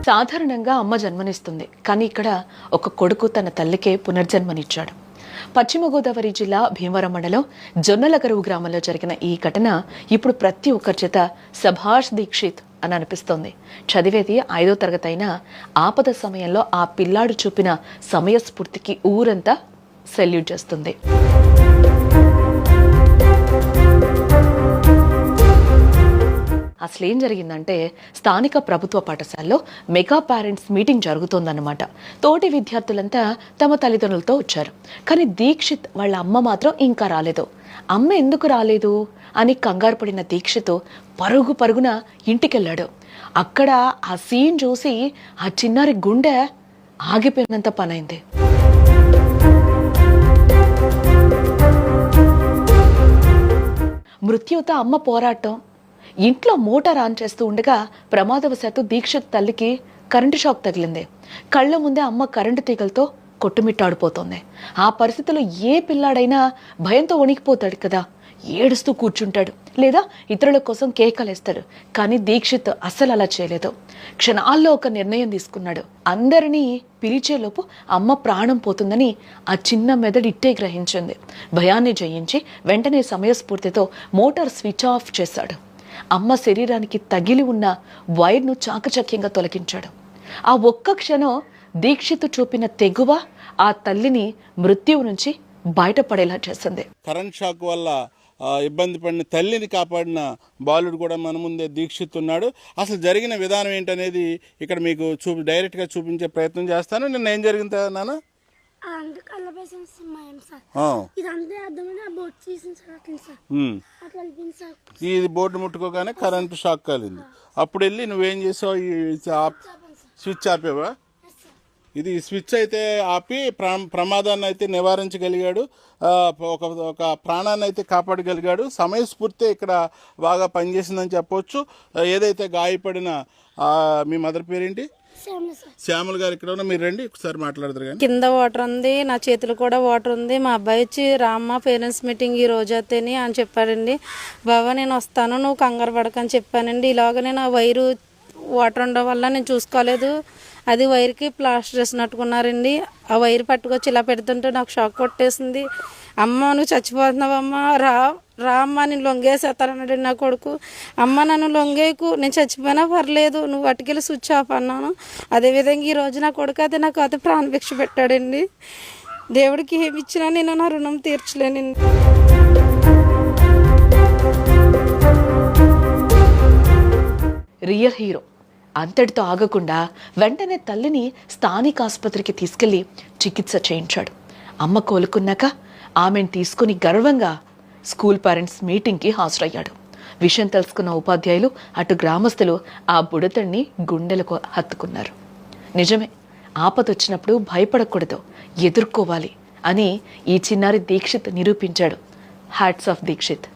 సాధారణంగా అమ్మ జన్మనిస్తుంది, కానీ ఇక్కడ ఒక కొడుకు తన తల్లికే పునర్జన్మనిచ్చాడు. పశ్చిమ గోదావరి జిల్లా భీమవరం మండలం జొన్నలగరువు గ్రామంలో జరిగిన ఈ ఘటన ఇప్పుడు ప్రతి ఒక్కరి చేత సభాష్ దీక్షిత్ అని అనిపిస్తోంది. చదివేది 5వ తరగతి అయినా ఆపద సమయంలో ఆ పిల్లాడు చూపిన సమయస్ఫూర్తికి ఊరంతా సెల్యూట్ చేస్తుంది. అసలేం జరిగిందంటే, స్థానిక ప్రభుత్వ పాఠశాలలో మెగా పేరెంట్స్ మీటింగ్ జరుగుతోందన్నమాట. తోటి విద్యార్థులంతా తమ తల్లిదండ్రులతో వచ్చారు, కానీ దీక్షిత్ వాళ్ళ అమ్మ మాత్రం ఇంకా రాలేదు. అమ్మ ఎందుకు రాలేదు అని కంగారు పడిన దీక్షిత్ పరుగున ఇంటికెళ్ళాడు. అక్కడ ఆ సీన్ చూసి ఆ చిన్నారి గుండె ఆగిపోయినంత పనైంది. మృత్యుతో అమ్మ పోరాటం. ఇంట్లో మోటార్ ఆన్ చేస్తూ ఉండగా ప్రమాదవశాత్తు దీక్షిత్ తల్లికి కరెంటు షాక్ తగిలింది. కళ్ళ ముందే అమ్మ కరెంటు తీగలతో కొట్టుమిట్టాడిపోతుంది. ఆ పరిస్థితిలో ఏ పిల్లాడైనా భయంతో వణికిపోతాడు కదా, ఏడుస్తూ కూర్చుంటాడు లేదా ఇతరుల కోసం కేకలేస్తాడు. కానీ దీక్షిత్ అస్సలు అలా చేయలేదు. క్షణాల్లో ఒక నిర్ణయం తీసుకున్నాడు. అందరినీ పిలిచేలోపు అమ్మ ప్రాణం పోతుందని ఆ చిన్న మెదడు ఇట్టే గ్రహించింది. భయాన్ని జయించి వెంటనే సమయస్ఫూర్తితో మోటార్ స్విచ్ ఆఫ్ చేశాడు. అమ్మ శరీరానికి తగిలి ఉన్న వైర్ను చాకచక్యంగా తొలగించాడు. ఆ ఒక్క క్షణం దీక్షిత్ చూపిన తెగువ ఆ తల్లిని మృత్యువు నుంచి బయటపడేలా చేసింది. కరెంట్ షాక్ వల్ల ఇబ్బంది పడిన తల్లిని కాపాడిన బాలుడు కూడా మన ముందే దీక్షిత్ ఉన్నాడు. అసలు జరిగిన విధానం ఏంటనేది ఇక్కడ మీకు డైరెక్ట్గా చూపించే ప్రయత్నం చేస్తాను. నిన్న ఏం జరిగింది నాన్న? ఇది బోర్డు ముట్టుకోగానే కరెంటు షాక్ కాలింది. అప్పుడు వెళ్ళి నువ్వేం చేసావు? స్విచ్ ఆపేవా? ఇది స్విచ్ అయితే ఆపి ప్రమాదాన్ని అయితే నివారించగలిగాడు. ఒక ప్రాణాన్ని అయితే కాపాడగలిగాడు. సమయస్ఫూర్తి ఇక్కడ బాగా పనిచేసిందని చెప్పవచ్చు. ఏదైతే గాయపడిన మీ మదర్ పేరేంటి? శ్యామల గారు ఇక్కడ ఉన్న, మీరు రండి ఒకసారి మాట్లాడతారు. కానీ కింద వాటర్ ఉంది, నా చేతులు కూడా వాటర్ ఉంది. మా అబ్బాయి వచ్చి రామ్మ పేరెంట్స్ మీటింగ్ ఈ రోజు అయితేని అని చెప్పాడండి. బాబా నేను వస్తాను, నువ్వు కంగారు పడకని చెప్పానండి. ఇలాగ నేను ఆ వైరు వాటర్ ఉండడం వల్ల నేను చూసుకోలేదు. అది వైర్కి ప్లాస్టర్ వేసినట్టుకున్నారండి. ఆ వైర్ పట్టుకొచ్చి ఇలా పెడుతుంటే నాకు షాక్ కొట్టేసింది. అమ్మ నువ్వు చచ్చిపోతున్నావమ్మా, రా అమ్మ నేను లొంగేసేస్తానన్నాడు నా కొడుకు. అమ్మ నన్ను లొంగేకు, నేను చచ్చిపోయినా పర్లేదు, నువ్వు అటుకెళ్ళి స్విచ్ ఆఫ్ అన్నాను. అదేవిధంగా ఈరోజు నా కొడుకు అయితే నాకు అయితే ప్రాణభిక్ష పెట్టాడండి. దేవుడికి ఏమి ఇచ్చినా నేను నా రుణం తీర్చలేనండి. రియల్ హీరో అంతటితో ఆగకుండా వెంటనే తల్లిని స్థానిక ఆసుపత్రికి తీసుకెళ్లి చికిత్స చేయించాడు. అమ్మ కోలుకున్నాక ఆమెను తీసుకుని గర్వంగా స్కూల్ పేరెంట్స్ మీటింగ్కి హాజరయ్యాడు. విషయం తెలుసుకున్న ఉపాధ్యాయులు అటు గ్రామస్తులు ఆ బుడతడిని గుండెలకు హత్తుకున్నారు. నిజమే, ఆపదొచ్చినప్పుడు భయపడకూడదు, ఎదుర్కోవాలి అని ఈ చిన్నారి దీక్షిత్ నిరూపించాడు. Hats off Dixit.